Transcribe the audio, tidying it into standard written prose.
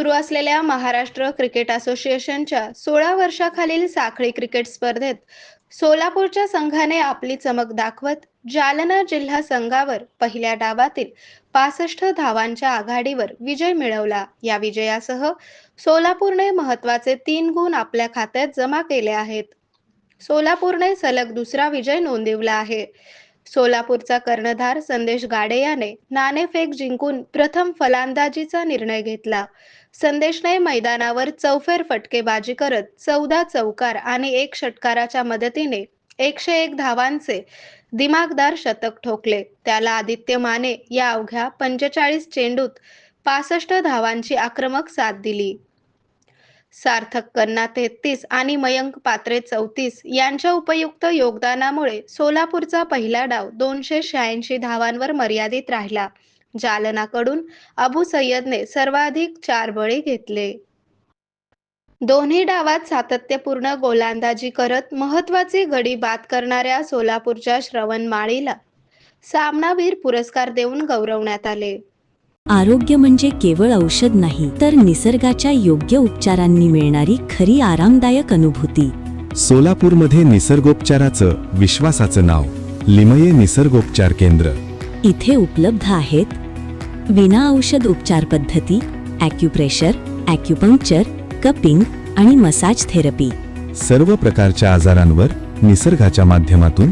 सुरू असलेल्या महाराष्ट्र क्रिकेट असोसिएशनच्या 16 वर्षाखालील साखळी क्रिकेट स्पर्धेत सोलापूरच्या संघाने आपली चमक दाखवत जालना जिल्हा संघावर पहिल्या डावातील 65 धावांच्या आघाडीवर विजय मिळवला। या विजयासह सोलापूरने महत्त्वाचे 3 गुण आपल्या खात्यात जमा केले आहेत। सोलापूरने सलग दुसरा विजय नोंदविला आहे। सोलापूरचा कर्णधार संदेश गाडे याने नाणेफेक जिंकून प्रथम फलंदाजीचा निर्णय घेतला। संदेशने मैदानावर चौफेर फटकेबाजी करत 14 चौकार आणि 1 षटकाराच्या मदतीने 101 धावांचे दिमागदार शतक ठोकले। त्याला आदित्य माने या अवघ्या 45 चेंडूत 65 धावांची आक्रमक साथ दिली। सार्थक कन्ना 33 आणि मयंक पात्रे 34 यांच्या उपयुक्त योगदानामुळे सोलापूरचा पहिला डाव 286 धावांवर मर्यादित राहिला। जालनाकडून अबू सय्यदने सर्वाधिक 4 बळी घेतले। दोन्ही डावात सातत्यपूर्ण गोलंदाजी करत महत्त्वाची गडी बाद करणाऱ्या सोलापूरच्या श्रवण माळीला सामनावीर पुरस्कार देऊन गौरवण्यात आले। आरोग्य म्हणजे केवळ औषध नाही, तर निसर्गाच्या योग्य उपचारांनी मिळणारी खरी आरामदायक अनुभूती। सोलापूरमध्ये निसर्गोपचाराचं विश्वासाचं नाव लिमये निसर्गोपचार केंद्र। इथे उपलब्ध आहेत विना औषध उपचार पद्धती, ॲक्युप्रेशर, ॲक्युपंक्चर, कपिंग आणि मसाज थेरपी। सर्व प्रकारच्या आजारांवर निसर्गाच्या माध्यमातून